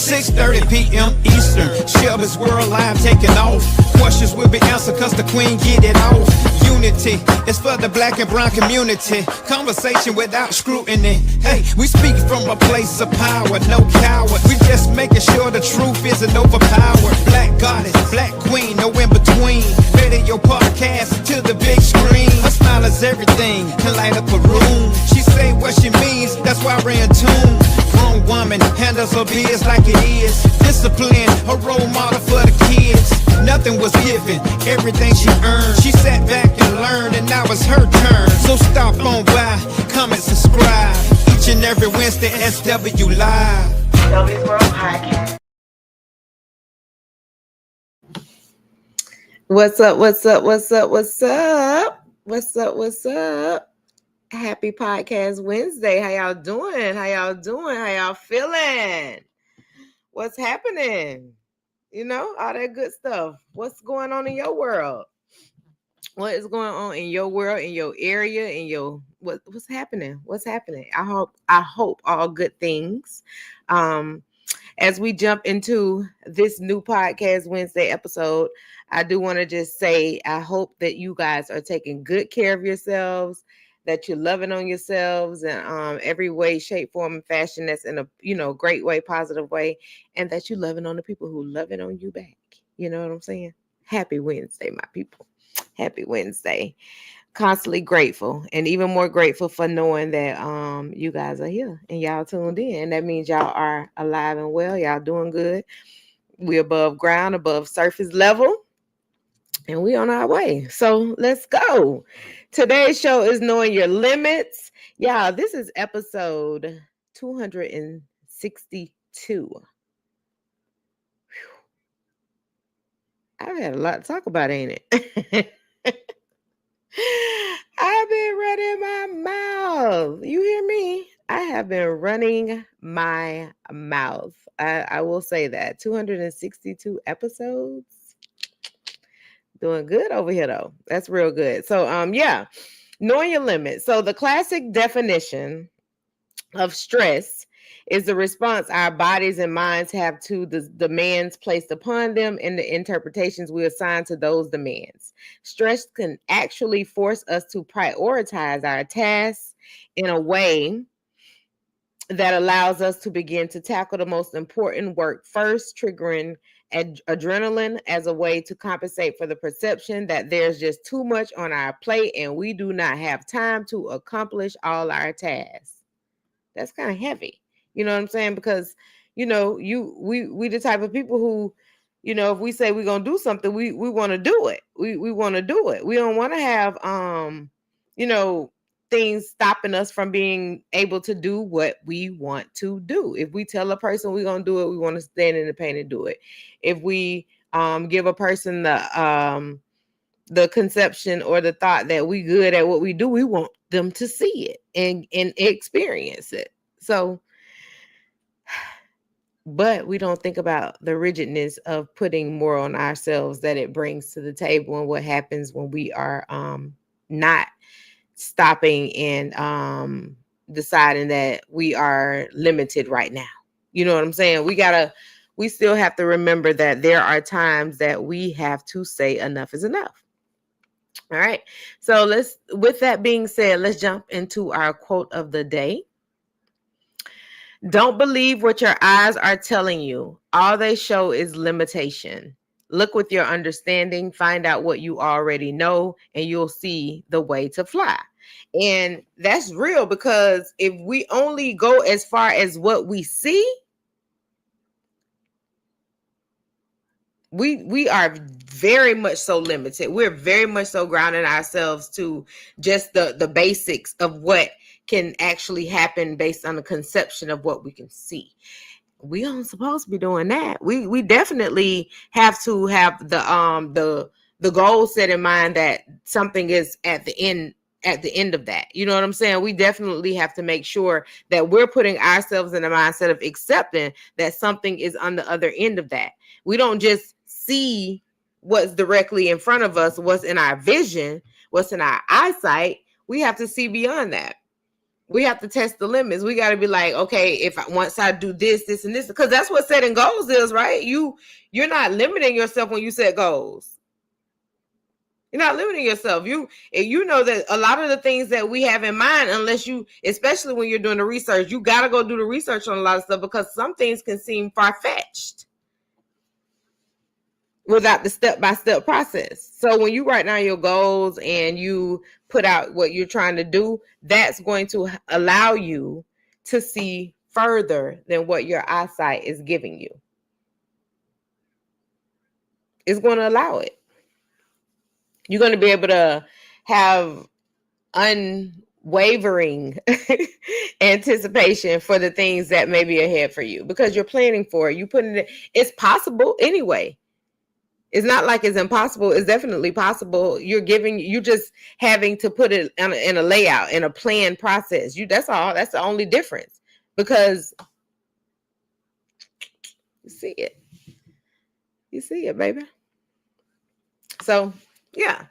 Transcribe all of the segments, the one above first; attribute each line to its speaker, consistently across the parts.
Speaker 1: 6:30 p.m. Eastern. Shelby's World Live taking off. Questions will be answered cause the queen get it off. Unity is for the black and brown community. Conversation without scrutiny. Hey, we speak from a place of power, no coward. We just making sure the truth isn't overpowered. Black goddess, black queen, no in between. Radio podcast to the big screen. Her smile is everything, can light up a room. She say what she means, that's why we're in tune. Grown woman handles her biz like it is. Discipline, a role model for the kids. Nothing was given, everything she earned. She sat back and learned, and now it's her turn. So stop on by, comment, subscribe. Each and every Wednesday, SW Live.
Speaker 2: Shelby's World Podcast.
Speaker 3: What's up? What's up? What's up? What's up? What's up? What's up? Happy Podcast Wednesday. How y'all doing? How y'all doing? How y'all feeling? What's happening? You know, all that good stuff. What's going on in your world? What is going on in your world, in your area, in your what's happening? What's happening? I hope all good things. As we jump into this new Podcast Wednesday episode, I do want to just say I hope that you guys are taking good care of yourselves, that you're loving on yourselves in every way, shape, form, and fashion that's in a great way, positive way, and that you're loving on the people who loving on you back. You know what I'm saying? Happy Wednesday, my people. Happy Wednesday. Constantly grateful, and even more grateful for knowing that you guys are here and y'all tuned in. And that means y'all are alive and well. Y'all doing good. We're above ground, above surface level, and we on our way. So let's go. Today's show is Knowing Your Limits. Y'all, this is episode 262. Whew. I've had a lot to talk about, ain't it? I've been running my mouth. You hear me? I have been running my mouth. I will say that. 262 episodes. Doing good over here, though. That's real good. So, knowing your limits. So the classic definition of stress is the response our bodies and minds have to the demands placed upon them and the interpretations we assign to those demands. Stress can actually force us to prioritize our tasks in a way that allows us to begin to tackle the most important work first, triggering adrenaline as a way to compensate for the perception that there's just too much on our plate and we do not have time to accomplish all our tasks. That's kind of heavy. You know what I'm saying? Because, we the type of people who, if we say we're going to do something, we want to do it. We want to do it. We don't want to have, things stopping us from being able to do what we want to do. If we tell a person we're going to do it, we want to stand in the pain and do it. If we give a person the conception or the thought that we good at what we do, we want them to see it and experience it. So, but we don't think about the rigidness of putting more on ourselves that it brings to the table and what happens when we are not stopping and deciding that we are limited right now. You know what I'm saying? We still have to remember that there are times that we have to say enough is enough. All right. So with that being said, let's jump into our quote of the day. Don't believe what your eyes are telling you. All they show is limitation. Look with your understanding, find out what you already know, and you'll see the way to fly. And that's real, because if we only go as far as what we see, we are very much so limited. We're very much so grounding ourselves to just the basics of what can actually happen based on the conception of what we can see. We aren't supposed to be doing that. We definitely have to have the goal set in mind that something is at the end of that. You know what I'm saying? We definitely have to make sure that we're putting ourselves in the mindset of accepting that something is on the other end of that. We don't just see what's directly in front of us, what's in our vision, what's in our eyesight. We have to see beyond that. We have to test the limits. We got to be like, okay, once I do this, this, and this, because that's what setting goals is, right? You're not limiting yourself when you set goals. You're not limiting yourself. You know that a lot of the things that we have in mind, unless you, especially when you're doing the research, you got to go do the research on a lot of stuff, because some things can seem far-fetched without the step-by-step process. So when you write down your goals and you put out what you're trying to do, that's going to allow you to see further than what your eyesight is giving you. It's going to allow it. You're going to be able to have unwavering anticipation for the things that may be ahead for you, because you're planning for it. You put it, it's possible anyway. It's not like it's impossible. It's definitely possible. You're just having to put it in a layout, in a planned process. That's all. That's the only difference, because you see it. You see it, baby. So yeah,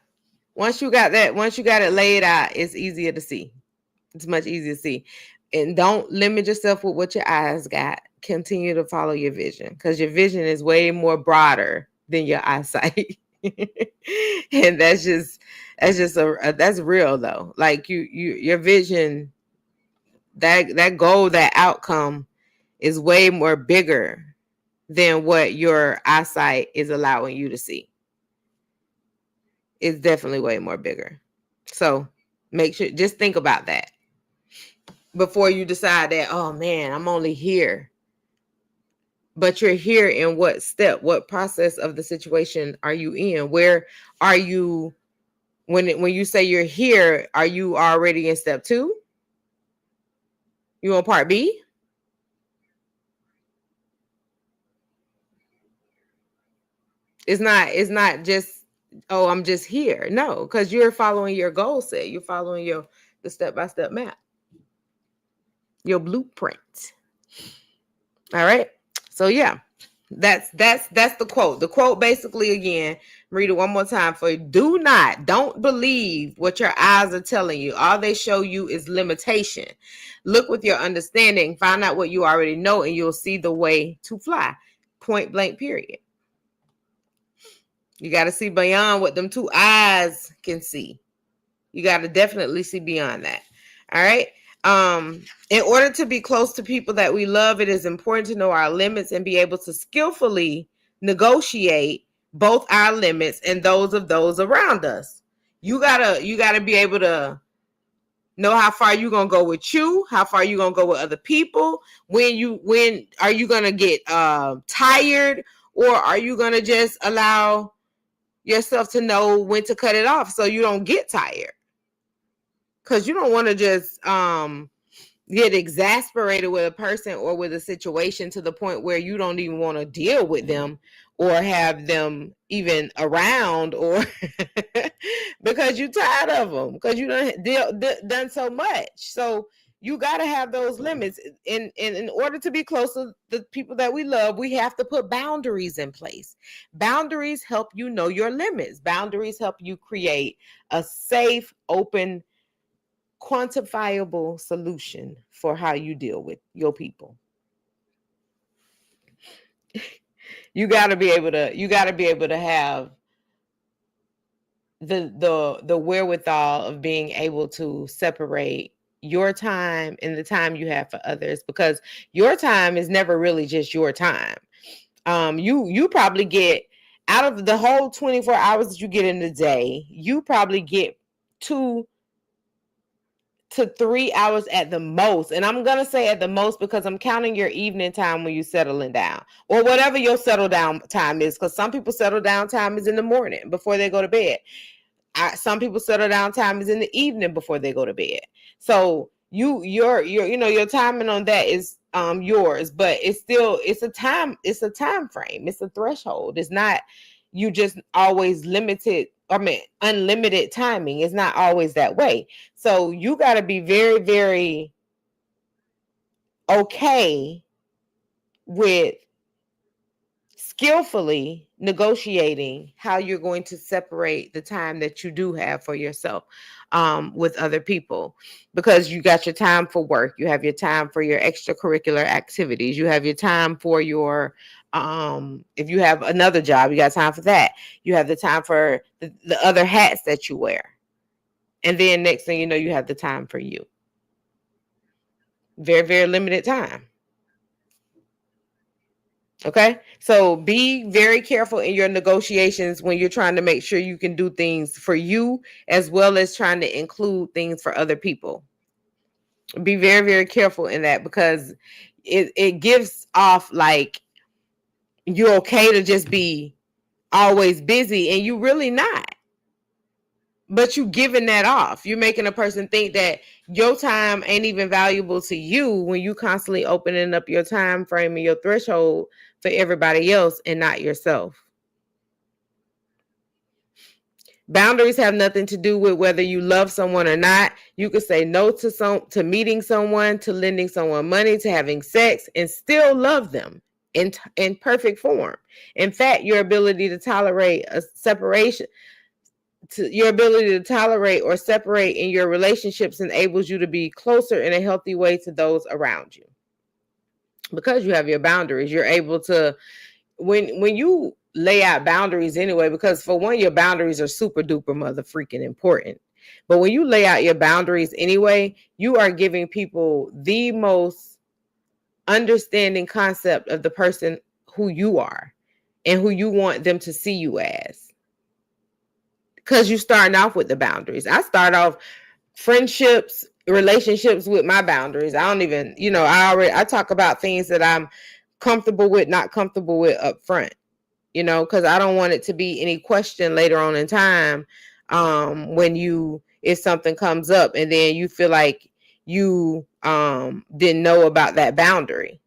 Speaker 3: once you got it laid out, it's easier to see. It's much easier to see. And don't limit yourself with what your eyes got. Continue to follow your vision, because your vision is way more broader than your eyesight. And that's real though. Like your vision, that goal, that outcome is way more bigger than what your eyesight is allowing you to see. It's definitely way more bigger. So make sure, just think about that before you decide that, oh man, I'm only here. But you're here in what step, what process of the situation are you in? Where are you when you say you're here? Are you already in step 2? You on part B? It's not just, oh, I'm just here. No, because you're following your goal set. You're following the step-by-step map, your blueprint. All right. So yeah, that's the quote. The quote basically, again, read it one more time for you. Don't believe what your eyes are telling you. All they show you is limitation. Look with your understanding, find out what you already know, and you'll see the way to fly. Point blank, period. You got to see beyond what them 2 eyes can see. You got to definitely see beyond that. All right. In order to be close to people that we love, it is important to know our limits and be able to skillfully negotiate both our limits and those of those around us. You gotta be able to know how far you're gonna go with you, how far you're gonna go with other people. When are you gonna get tired, or are you gonna just allow yourself to know when to cut it off so you don't get tired? Because you don't want to just get exasperated with a person or with a situation to the point where you don't even want to deal with them or have them even around, or because you're tired of them, because you done so much. So you got to have those limits. In order to be close to the people that we love, we have to put boundaries in place. Boundaries help you know your limits. Boundaries help you create a safe, open, quantifiable solution for how you deal with your people. You got to be able to have the wherewithal of being able to separate your time and the time you have for others, because your time is never really just your time. You probably get, out of the whole 24 hours that you get in the day, you probably get 2 to 3 hours at the most. And I'm going to say at the most because I'm counting your evening time when you're settling down, or whatever your settle down time is. Because some people settle down time is in the morning before they go to bed. Some people settle down time is in the evening before they go to bed. So your timing on that is yours, but it's a time frame. It's a threshold. It's not you just always unlimited timing. It's not always that way. So you got to be very, very okay with skillfully negotiating how you're going to separate the time that you do have for yourself with other people, because you got your time for work, you have your time for your extracurricular activities, you have your time for your if you have another job, you got time for that, you have the time for the other hats that you wear, and then next thing you know, you have the time for you. Very, very limited time. Okay, so be very careful in your negotiations when you're trying to make sure you can do things for you as well as trying to include things for other people. Be very, very careful in that, because it gives off like you're okay to just be always busy, and you really not. But you giving that off. You're making a person think that your time ain't even valuable to you when you constantly opening up your time frame and your threshold for everybody else and not yourself. Boundaries have nothing to do with whether you love someone or not. You could say no to meeting someone, to lending someone money, to having sex, and still love them in perfect form. In fact, your ability to tolerate a separation, your ability to tolerate or separate in your relationships enables you to be closer in a healthy way to those around you. Because you have your boundaries, you're able to, when you lay out boundaries anyway, because for one, your boundaries are super duper mother freaking important. But when you lay out your boundaries anyway, you are giving people the most understanding concept of the person who you are and who you want them to see you as. Because you're starting off with the boundaries. I start off friendships, relationships with my boundaries. I don't even, I talk about things that I'm comfortable with, not comfortable with up front, because I don't want it to be any question later on in time if something comes up and then you feel like you didn't know about that boundary.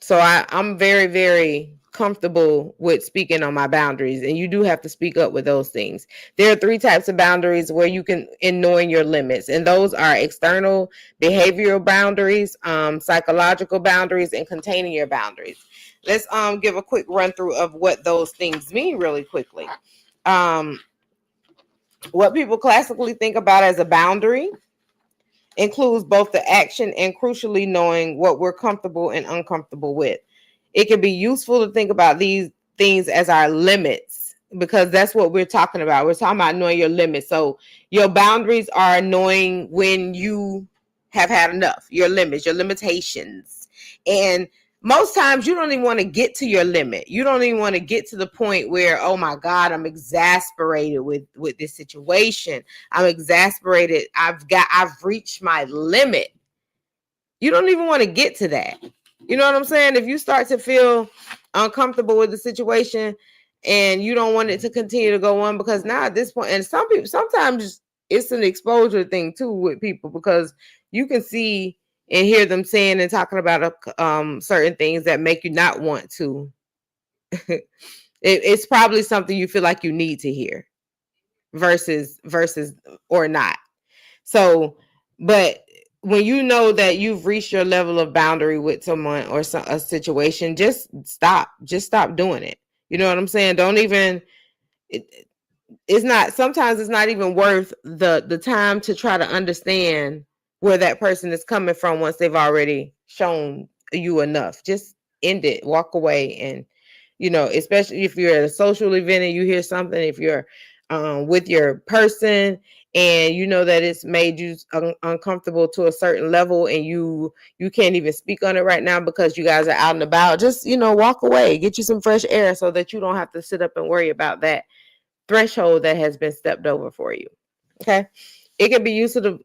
Speaker 3: So I'm very, very comfortable with speaking on my boundaries, and you do have to speak up with those things. There are 3 types of boundaries where you can, in knowing your limits, and those are external behavioral boundaries, psychological boundaries, and containing your boundaries. Let's give a quick run through of what those things mean really quickly. What people classically think about as a boundary includes both the action and, crucially, knowing what we're comfortable and uncomfortable with. It can be useful to think about these things as our limits, because that's what we're talking about. We're talking about knowing your limits. So your boundaries are knowing when you have had enough, your limits, your limitations. And most times you don't even want to get to your limit. You don't even want to get to the point where, oh my God, I'm exasperated with this situation. I'm exasperated. I've reached my limit. You don't even want to get to that. You know what I'm saying? If you start to feel uncomfortable with the situation and you don't want it to continue to go on, because now at this point, and some people, sometimes it's an exposure thing too with people, because you can see and hear them saying and talking about certain things that make you not want to. It's probably something you feel like you need to hear versus or not. So, but when you know that you've reached your level of boundary with someone or a situation, just stop doing it. You know what I'm saying? Don't even, sometimes it's not even worth the time to try to understand where that person is coming from once they've already shown you enough. Just end it, walk away. And, especially if you're at a social event and you hear something, if you're with your person and you know that it's made you uncomfortable to a certain level and you can't even speak on it right now because you guys are out and about, just, walk away, get you some fresh air so that you don't have to sit up and worry about that threshold that has been stepped over for you. Okay. It can be useful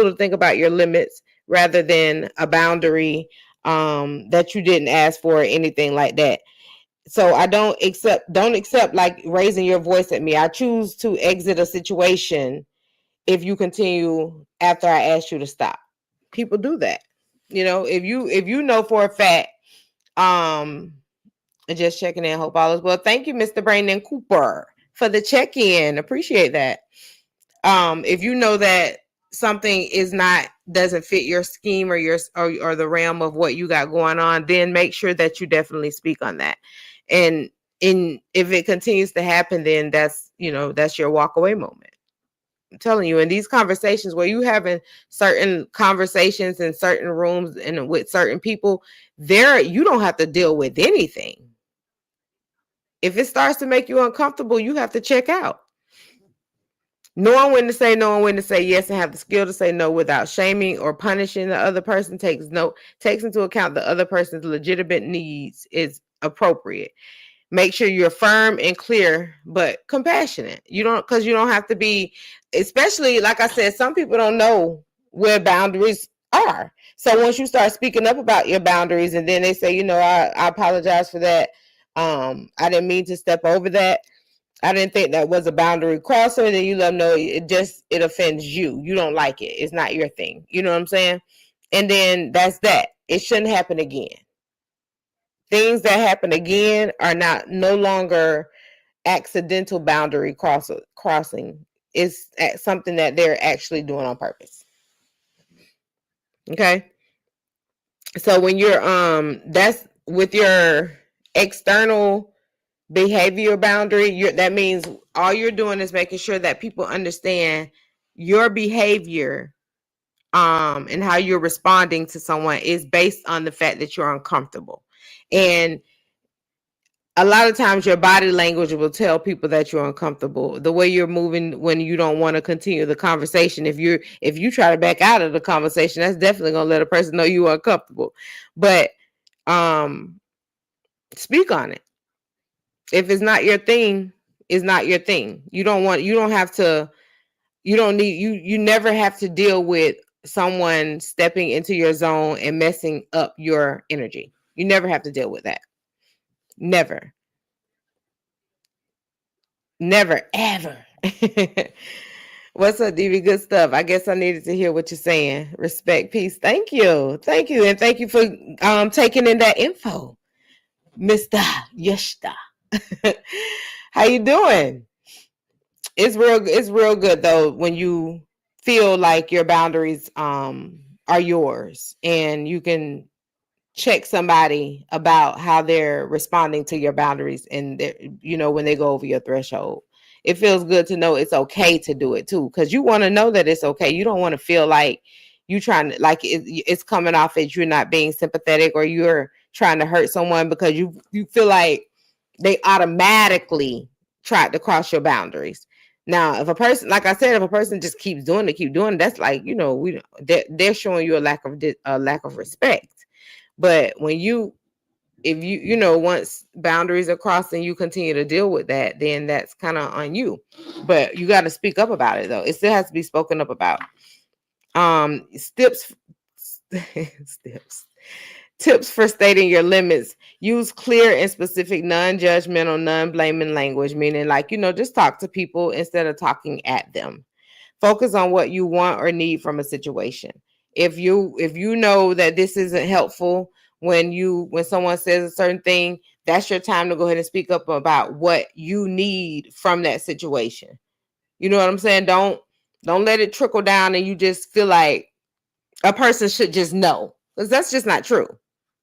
Speaker 3: to think about your limits rather than a boundary that you didn't ask for or anything like that. So I don't accept like raising your voice at me. I choose to exit a situation if you continue after I ask you to stop. People do that. If you know for a fact, just checking in, hope all is well. Thank you, Mr. Brandon Cooper, for the check-in. Appreciate that. If you know that something is not doesn't fit your scheme or or the realm of what you got going on, then make sure that you definitely speak on that. And if it continues to happen, then that's your walk away moment. I'm telling you, in these conversations where you having certain conversations in certain rooms and with certain people, there you don't have to deal with anything. If it starts to make you uncomfortable, you have to check out. Knowing when to say no and when to say yes, and have the skill to say no without shaming or punishing the other person takes into account the other person's legitimate needs is appropriate. Make sure you're firm and clear, but compassionate. You don't have to be, especially like I said, some people don't know where boundaries are. So once you start speaking up about your boundaries and then they say, I apologize for that. I didn't mean to step over that. I didn't think that was a boundary crosser. And then you let them know it offends you. You don't like it. It's not your thing. You know what I'm saying? And then that's that. It shouldn't happen again. Things that happen again are no longer accidental boundary crossing. It's something that they're actually doing on purpose. Okay. So when you're that's with your external behavior boundary, that means all you're doing is making sure that people understand your behavior and how you're responding to someone is based on the fact that you're uncomfortable. And a lot of times your body language will tell people that you're uncomfortable. The way you're moving when you don't want to continue the conversation. If you try to back out of the conversation, that's definitely going to let a person know you're uncomfortable. But speak on it. If it's not your thing, it's not your thing. You never have to deal with someone stepping into your zone and messing up your energy. You never have to deal with that. Never. Never, ever. What's up, DV? Good stuff. I guess I needed to hear what you're saying. Respect, peace. Thank you. Thank you. And thank you for taking in that info, Mr. Yeshta. How you doing? It's real good though when you feel like your boundaries are yours and you can check somebody about how they're responding to your boundaries and when they go over your threshold. It feels good to know it's okay to do it too, because you want to know that it's okay. You don't want to feel like you trying to it's coming off as you're not being sympathetic or you're trying to hurt someone because you feel like they automatically tried to cross your boundaries. Now, if a person, like I said, if a person just keeps doing it, that's like, they're showing you a lack of respect. But when if you once boundaries are crossed and you continue to deal with that, then that's kind of on you. But you got to speak up about it though. It still has to be spoken up about. Tips for stating your limits. Use clear and specific, non-judgmental, non-blaming language, meaning just talk to people instead of talking at them. Focus on what you want or need from a situation. If you know that this isn't helpful when someone says a certain thing, that's your time to go ahead and speak up about what you need from that situation. You know what I'm saying? Don't let it trickle down and you just feel like a person should just know, because that's just not true.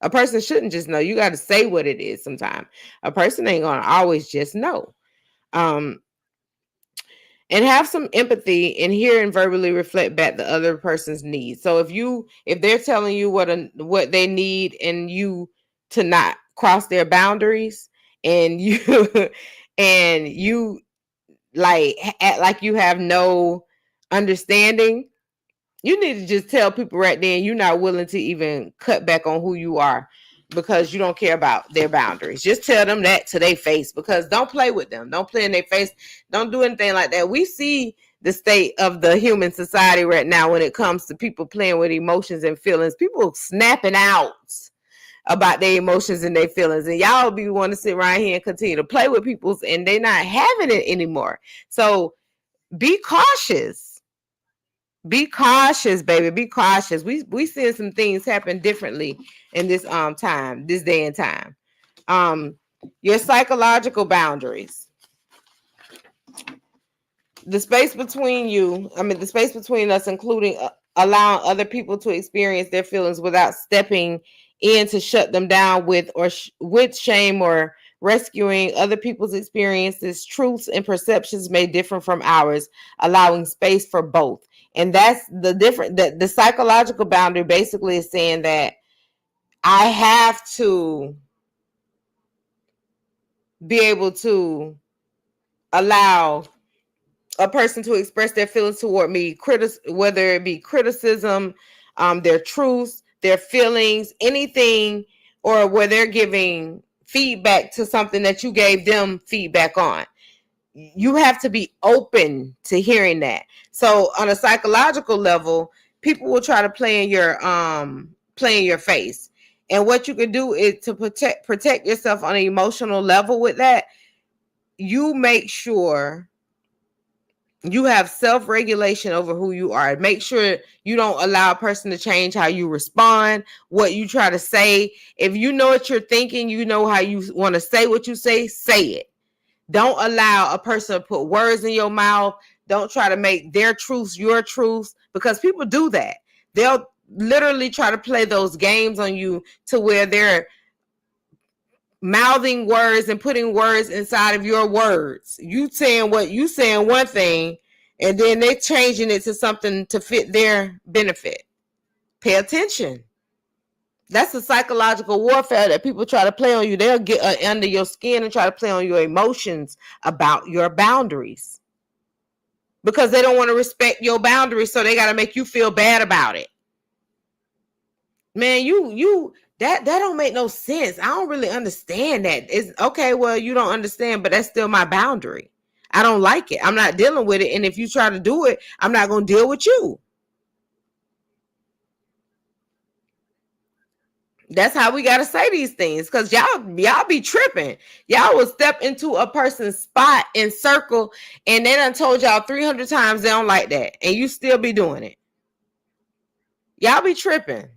Speaker 3: A person shouldn't just know. You got to say what it is sometimes. A person ain't going to always just know. And have some empathy and hear and verbally reflect back the other person's needs. So if they're telling you what they need and you to not cross their boundaries and you act like you have no understanding, you need to just tell people right then you're not willing to even cut back on who you are because you don't care about their boundaries. Just tell them that to their face, because don't play with them. Don't play in their face. Don't do anything like that. We see the state of the human society right now when it comes to people playing with emotions and feelings. People snapping out about their emotions and their feelings. And y'all be want to sit right here and continue to play with people's and they're not having it anymore. So be cautious. Be cautious, baby. Be cautious. We seeing some things happen differently in this this day and time. Your psychological boundaries. The space between us, including allowing other people to experience their feelings without stepping in to shut them down with with shame, or rescuing other people's experiences. Truths and perceptions may differ from ours, allowing space for both. And that's the different, the psychological boundary basically is saying that I have to be able to allow a person to express their feelings toward me, whether it be criticism, their truths, their feelings, anything, or where they're giving feedback to something that you gave them feedback on. You have to be open to hearing that. So on a psychological level, people will try to play in your face. And what you can do is to protect yourself on an emotional level with that. You make sure you have self-regulation over who you are. Make sure you don't allow a person to change how you respond, what you try to say. If you know what you're thinking, you know how you want to say what you say it. Don't allow a person to put words in your mouth. Don't try to make their truths your truths, because people do that. They'll literally try to play those games on you to where they're mouthing words and putting words inside of your words. You saying one thing, and then they're changing it to something to fit their benefit. Pay attention. That's the psychological warfare that people try to play on you. They'll get under your skin and try to play on your emotions about your boundaries, because they don't want to respect your boundaries, so they got to make you feel bad about it. Man, that don't make no sense. I don't really understand that. It's okay, well, you don't understand, but that's still my boundary. I don't like it. I'm not dealing with it. And if you try to do it, I'm not going to deal with you. That's how we got to say these things, because y'all be tripping. Y'all will step into a person's spot and circle, and they done told y'all 300 times they don't like that, and you still be doing it. Y'all be tripping.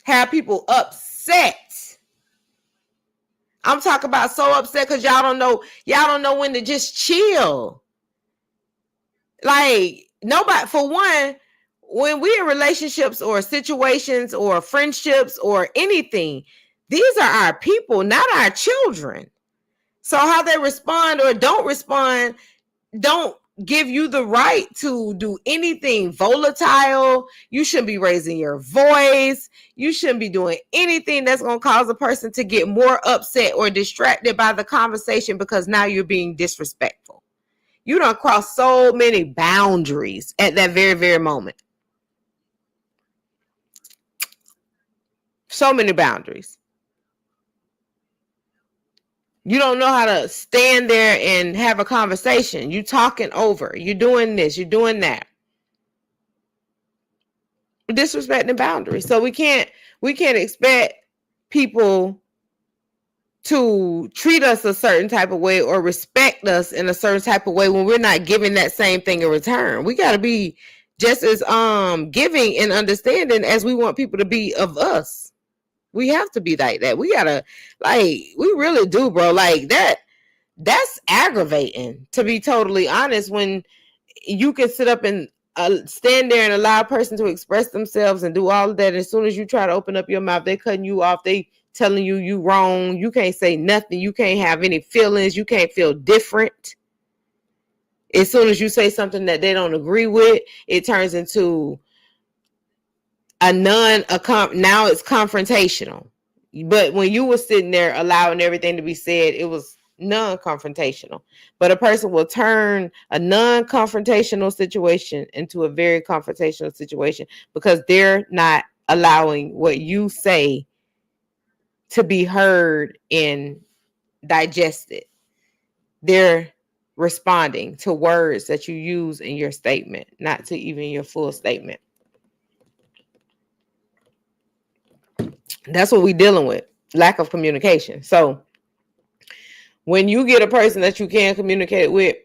Speaker 3: Have people upset. I'm talking about so upset because y'all don't know when to just chill. Like, nobody, for one, when we're in relationships or situations or friendships or anything, these are our people, not our children. So how they respond or don't respond don't give you the right to do anything volatile. You shouldn't be raising your voice. You shouldn't be doing anything that's going to cause a person to get more upset or distracted by the conversation, because now you're being disrespectful. You don't cross so many boundaries at that very, very moment. So many boundaries. You don't know how to stand there and have a conversation. You talking over. You're doing this. You're doing that. Disrespecting boundaries. So we can't expect people to treat us a certain type of way or respect us in a certain type of way when we're not giving that same thing in return. We got to be just as giving and understanding as we want people to be of us. We have to be like that. We gotta, we really do, bro. Like that's aggravating, to be totally honest, when you can sit up and stand there and allow a person to express themselves and do all of that. As soon as you try to open up your mouth, they cutting you off. They telling you wrong. You can't say nothing. You can't have any feelings. You can't feel different. As soon as you say something that they don't agree with, it turns into now it's confrontational. But when you were sitting there allowing everything to be said, it was non-confrontational. But a person will turn a non-confrontational situation into a very confrontational situation because they're not allowing what you say to be heard and digested. They're responding to words that you use in your statement, not to even your full statement. That's what we're dealing with, lack of communication. So when you get a person that you can communicate with,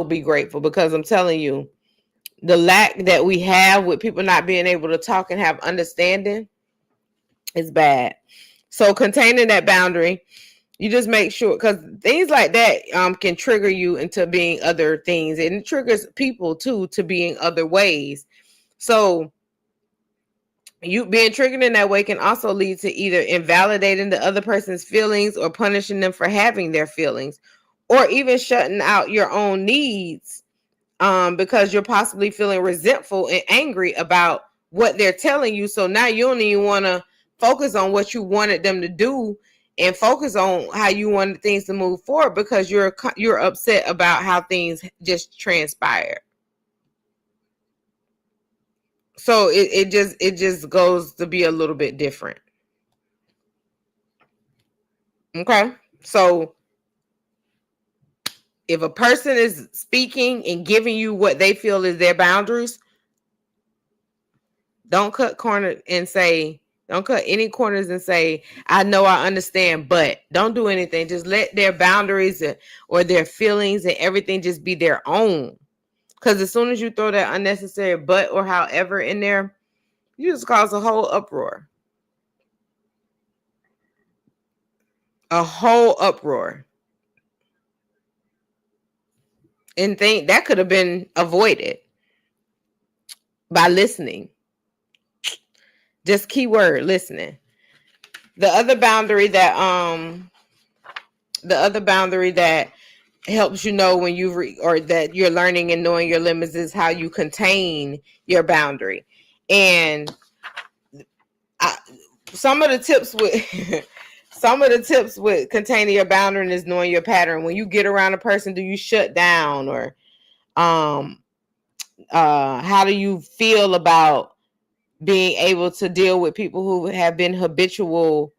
Speaker 3: be grateful, because I'm telling you, the lack that we have with people not being able to talk and have understanding is bad. So containing that boundary, you just make sure, because things like that can trigger you into being other things, and it triggers people too to being other ways. So you being triggered in that way can also lead to either invalidating the other person's feelings or punishing them for having their feelings, or even shutting out your own needs because you're possibly feeling resentful and angry about what they're telling you. So now you don't even want to focus on what you wanted them to do and focus on how you wanted things to move forward because you're upset about how things just transpired. So it just goes to be a little bit different. Okay. So if a person is speaking and giving you what they feel is their boundaries, don't cut any corners and say, I know, I understand, but don't do anything. Just let their boundaries or their feelings and everything just be their own. Because as soon as you throw that unnecessary but or however in there, you just cause a whole uproar. A whole uproar. And think that could have been avoided by listening. Just keyword listening. The other boundary that helps you know when or that you're learning and knowing your limits is how you contain your boundary. And some of the tips with containing your boundary is knowing your pattern. When you get around a person, do you shut down, or how do you feel about being able to deal with people who have been habitual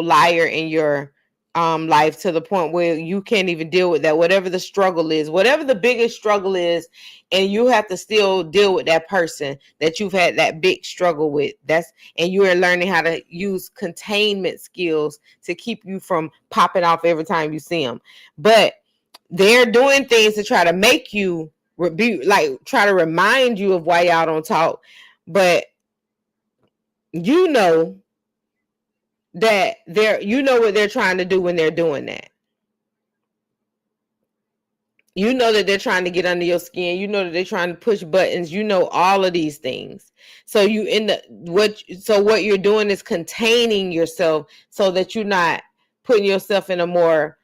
Speaker 3: liar in your life to the point where you can't even deal with that, whatever the struggle is, whatever the biggest struggle is, and you have to still deal with that person that you've had that big struggle with. And you are learning how to use containment skills to keep you from popping off every time you see them. But they're doing things to try to make you try to remind you of why y'all don't talk. But you know that what they're trying to do when they're doing that. You know that they're trying to get under your skin. You know that they're trying to push buttons. You know all of these things. So what you're doing is containing yourself so that you're not putting yourself in a more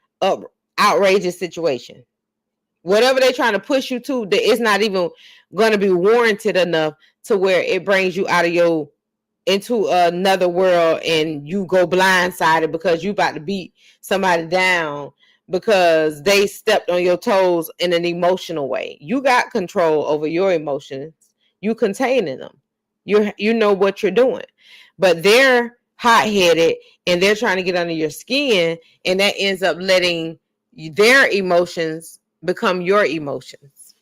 Speaker 3: outrageous situation. Whatever they're trying to push you to, it's not even going to be warranted enough to where it brings you into another world and you go blindsided because you about to beat somebody down because they stepped on your toes in an emotional way. You got control over your emotions. You containing them. You know what you're doing. But they're hot-headed and they're trying to get under your skin, and that ends up letting their emotions become your emotions.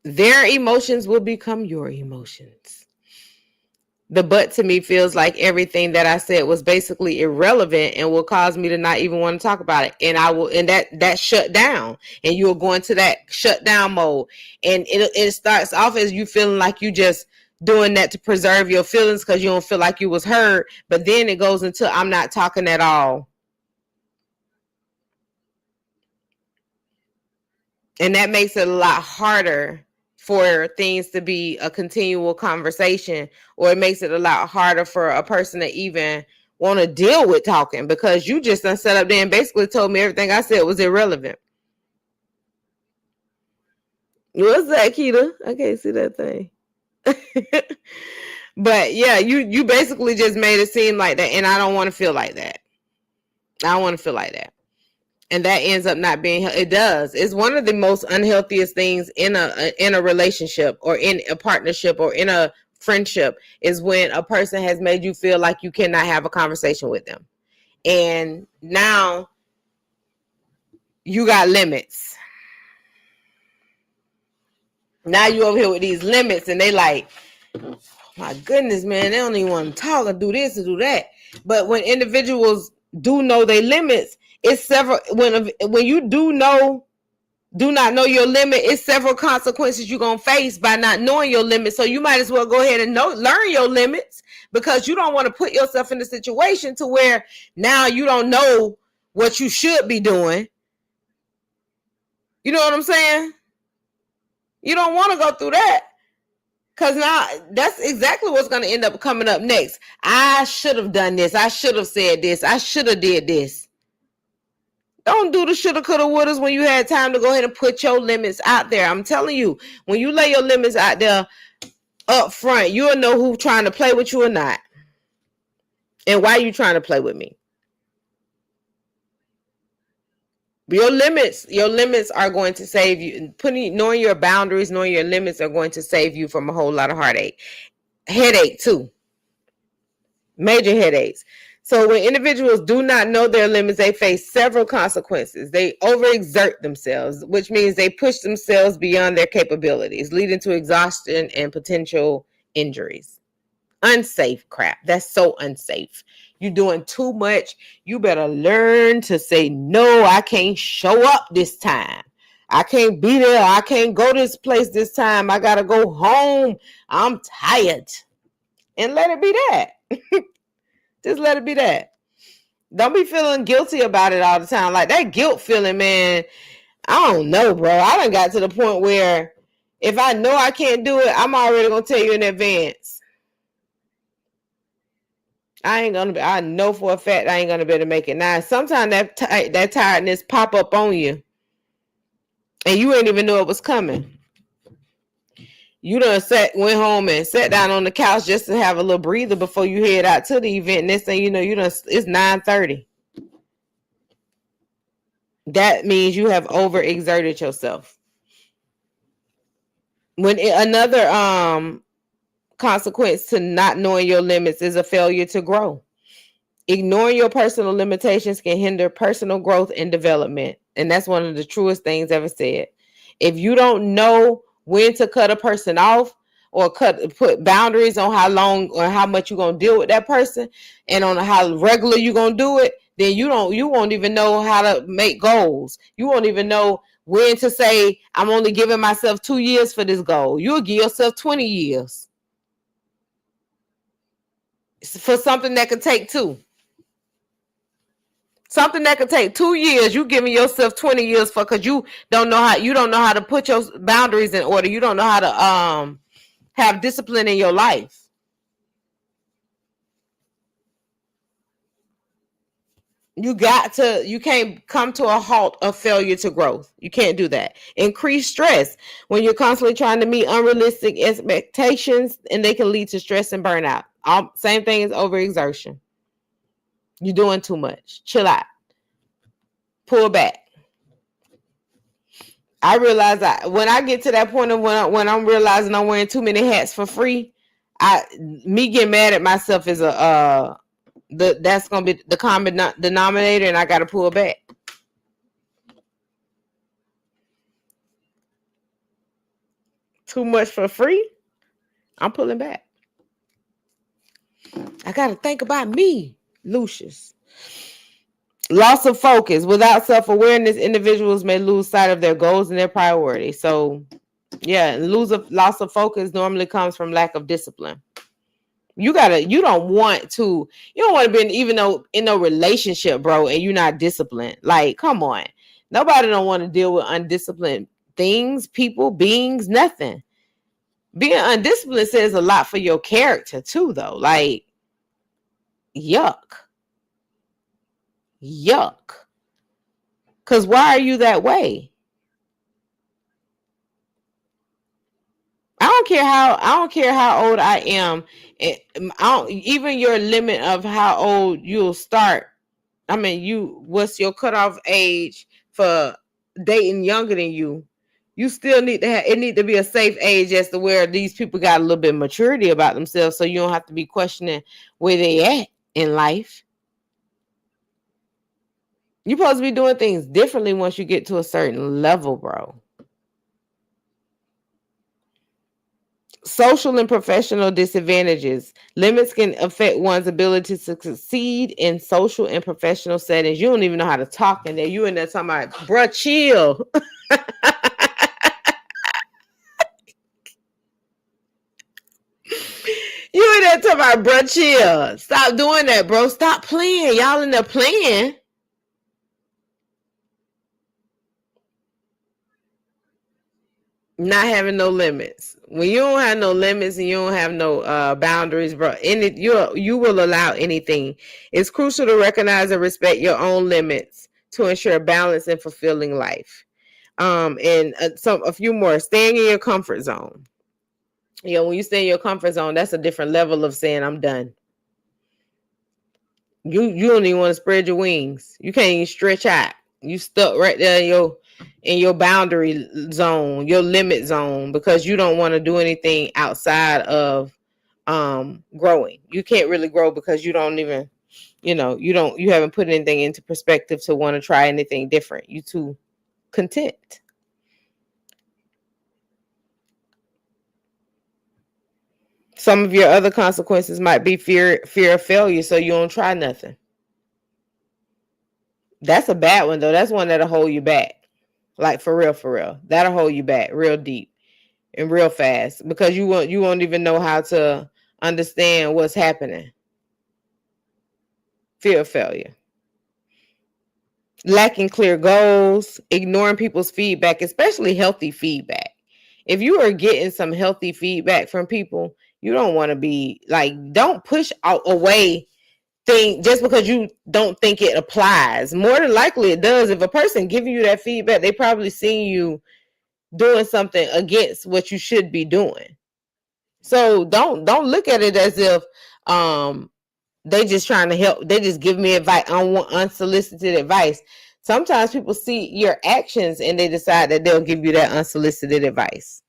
Speaker 3: Their emotions will become your emotions. The but to me feels like everything that I said was basically irrelevant and will cause me to not even want to talk about it. And that shut down, and you'll go into that shutdown mode. And it starts off as you feeling like you just doing that to preserve your feelings because you don't feel like you was heard. But then it goes into I'm not talking at all. And that makes it a lot harder for things to be a continual conversation, or it makes it a lot harder for a person to even want to deal with talking because you just done set up there and basically told me everything I said was irrelevant. What's that, Keita? I can't see that thing. But yeah, you basically just made it seem like that, and I don't want to feel like that. I don't want to feel like that. And that ends up not being, it does. It's one of the most unhealthiest things in a relationship or in a partnership or in a friendship is when a person has made you feel like you cannot have a conversation with them. And now you got limits. Now you over here with these limits and they like, oh my goodness, man, they don't even want to talk or do this or do that. But when individuals do know their limits, it's several, when you do not know your limit, it's several consequences you're going to face by not knowing your limits. So you might as well go ahead and learn your limits, because you don't want to put yourself in a situation to where now you don't know what you should be doing. You know what I'm saying? You don't want to go through that. Because now that's exactly what's going to end up coming up next. I should have done this. I should have said this. I should have did this. Don't do the shoulda, coulda, wouldas when you had time to go ahead and put your limits out there. I'm telling you, when you lay your limits out there up front, you'll know who's trying to play with you or not. And why you trying to play with me. Your limits are going to save you. Knowing your boundaries, knowing your limits are going to save you from a whole lot of headache too. Major headaches. So when individuals do not know their limits, they face several consequences. They overexert themselves, which means they push themselves beyond their capabilities, leading to exhaustion and potential injuries. Unsafe crap. That's so unsafe. You're doing too much. You better learn to say, no, I can't show up this time. I can't be there. I can't go to this place this time. I got to go home. I'm tired. And let it be that. Just let it be that. Don't be feeling guilty about it all the time. Like that guilt feeling, man, I don't know, bro. I done got to the point where if I know I can't do it, I'm already going to tell you in advance. I know for a fact I ain't going to be able to make it. Now, sometimes that tiredness pop up on you and you ain't even know it was coming. You done went home and sat down on the couch just to have a little breather before you head out to the event. Next thing you know, it's 9:30. That means you have overexerted yourself. Another consequence to not knowing your limits is a failure to grow. Ignoring your personal limitations can hinder personal growth and development. And that's one of the truest things ever said. If you don't know when to cut a person off or put boundaries on how long or how much you're going to deal with that person and on how regular you're going to do it, then you won't even know how to make goals. You won't even know when to say, I'm only giving myself 2 years for this goal. You'll give yourself 20 years for something that could take 2. Something that could take 2 years, you giving yourself 20 years for, because you don't know how to put your boundaries in order. You don't know how to have discipline in your life. You can't come to a halt of failure to growth. You can't do that. Increase stress when you're constantly trying to meet unrealistic expectations, and they can lead to stress and burnout. Same thing as overexertion. You're doing too much. Chill out. Pull back. I realize when I get to that point of when I'm realizing I'm wearing too many hats for free, me getting mad at myself is that's gonna be the common denominator, and I got to pull back. Too much for free, I'm pulling back. I got to think about me, Lucius. Loss of focus. Without self-awareness, individuals may lose sight of their goals and their priorities. So, yeah, loss of focus normally comes from lack of discipline. You don't want to be even in a relationship, bro, and you're not disciplined. Like, come on. Nobody don't want to deal with undisciplined things, people, beings, nothing. Being undisciplined says a lot for your character too, though. Like, yuck. Because why are you that way? I don't care how old I am. Even your limit of how old you'll start. I mean, what's your cutoff age for dating younger than you? You still need to be a safe age as to where these people got a little bit of maturity about themselves, so you don't have to be questioning where they at in life. You're supposed to be doing things differently once you get to a certain level, bro. Social and professional disadvantages. Limits can affect one's ability to succeed in social and professional settings. You don't even know how to talk in there. You in there talking about, bruh, chill. You in there talking about, bruh, chill. Stop doing that, bro. Stop playing. Y'all in there playing. Not having no limits. When you don't have no limits and you don't have no boundaries, bro, you will allow anything. It's crucial to recognize and respect your own limits to ensure a balanced and fulfilling life. And a few more. Staying in your comfort zone. When you stay in your comfort zone, that's a different level of saying I'm done. You don't even want to spread your wings. You can't even stretch out. You stuck right there in your boundary zone, your limit zone, because you don't want to do anything outside of growing. You can't really grow because you don't even, you haven't put anything into perspective to want to try anything different. You too content. Some of your other consequences might be fear of failure, so you don't try nothing. That's a bad one though. That's one that'll hold you back. Like for real. That'll hold you back real deep and real fast because you won't even know how to understand what's happening. Fear of failure. Lacking clear goals, ignoring people's feedback, especially healthy feedback. If you are getting some healthy feedback from people, you don't want to be like, don't push away thing just because you don't think it applies. More than likely it does. If a person giving you that feedback, they probably seen you doing something against what you should be doing. So don't look at it as if they just trying to help. They just give me advice, unsolicited advice. Sometimes people see your actions and they decide that they'll give you that unsolicited advice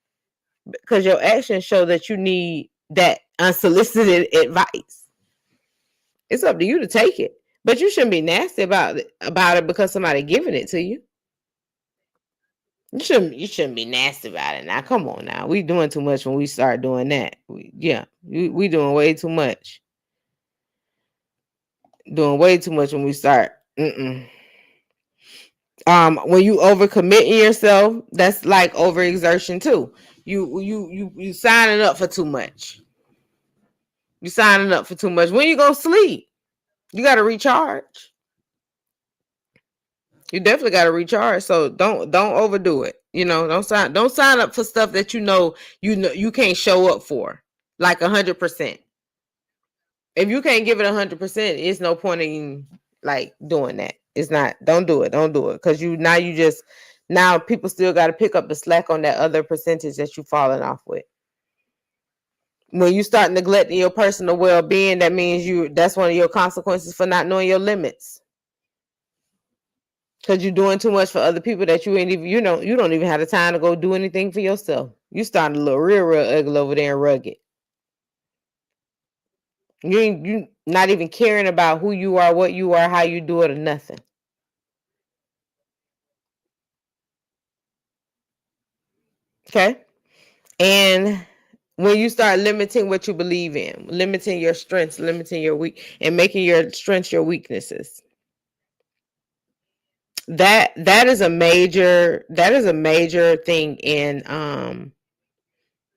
Speaker 3: because your actions show that you need that unsolicited advice. It's up to you to take it, but you shouldn't be nasty about it because somebody giving it to you. You shouldn't be nasty about it. Now, come on now. We doing too much when we start doing that. We doing way too much. Doing way too much when we start. When you overcommitting yourself, that's like overexertion too. You signing up for too much. You signing up for too much. When you gonna sleep? You got to recharge. You definitely got to recharge. So don't overdo it. Don't sign up for stuff that you know you can't show up for like 100%. If you can't give it 100%, it's no point in like doing that. It's not. Don't do it. Because now people still got to pick up the slack on that other percentage that you falling off with. When you start neglecting your personal well-being, that means that's one of your consequences for not knowing your limits. Because you're doing too much for other people that you ain't even, you don't even have the time to go do anything for yourself. You starting to look real ugly over there and rugged. You not even caring about who you are, what you are, how you do it, or nothing. Okay? And when you start limiting what you believe in, limiting your strengths, limiting your and making your strengths your weaknesses. That is a major thing in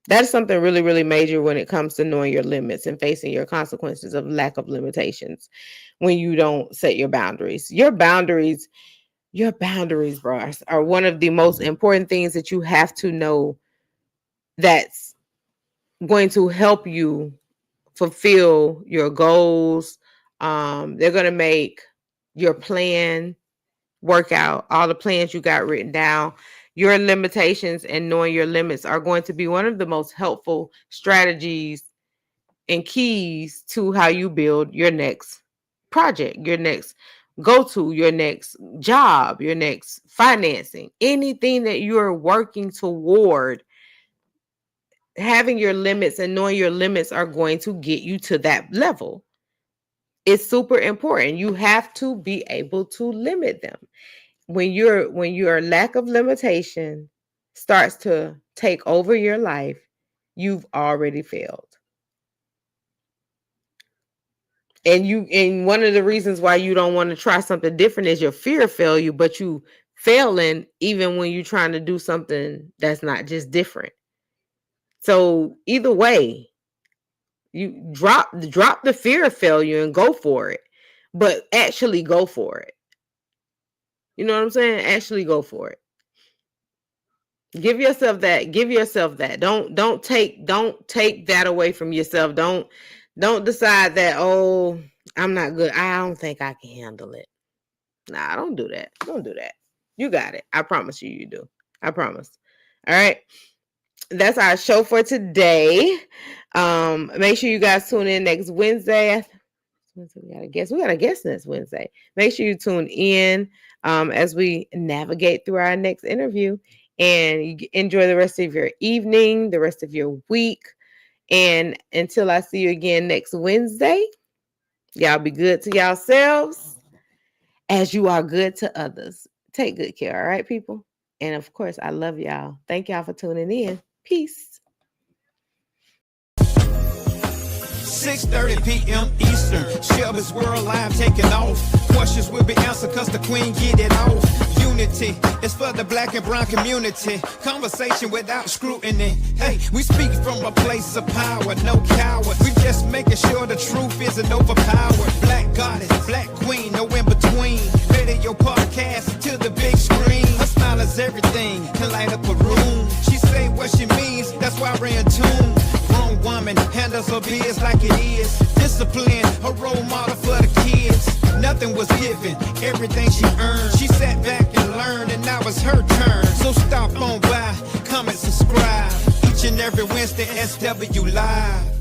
Speaker 3: that is something really, really major when it comes to knowing your limits and facing your consequences of lack of limitations when you don't set your boundaries. Your boundaries, bro, are one of the most important things that you have to know that's going to help you fulfill your goals. They're going to make your plan work out, all the plans you got written down. Your limitations and knowing your limits are going to be one of the most helpful strategies and keys to how you build your next project, your next go-to, your next job, your next financing, anything that you're working toward. Having your limits and knowing your limits are going to get you to that level. It's super important. You have to be able to limit them. When your lack of limitation starts to take over your life, you've already failed. And one of the reasons why you don't want to try something different is your fear of failure, but you failing even when you're trying to do something that's not just different. So either way, you drop the fear of failure and go for it, but actually go for it. You know what I'm saying? Actually go for it. Give yourself that. Give yourself that. Don't take that away from yourself. Don't decide that, oh, I'm not good. I don't think I can handle it. Nah, don't do that. Don't do that. You got it. I promise you do. I promise. All right. That's our show for today. Make sure you guys tune in next Wednesday. We got a guest next Wednesday. Make sure you tune in as we navigate through our next interview, and you enjoy the rest of your evening, the rest of your week. And until I see you again next Wednesday, y'all be good to yourselves as you are good to others. Take good care. All right, people. And of course, I love y'all. Thank y'all for tuning in. Peace.
Speaker 1: 6:30 p.m. Eastern. Shelby's World Live taking off. Questions will be answered cause the queen get it off. Unity is for the black and brown community. Conversation without scrutiny. Hey, we speak from a place of power, no coward. We just making sure the truth isn't overpowered. Black goddess, black queen, no in between. Radio podcast to the big screen. Her smile is everything, can light up a room. She say what she means, that's why we're in tune. Grown woman handles her biz like it is. Discipline, a role model for the kids. Nothing was given, everything she earned. She sat back and learned, and now it's her turn. So stop on by, comment, subscribe. Each and every Wednesday, SW Live.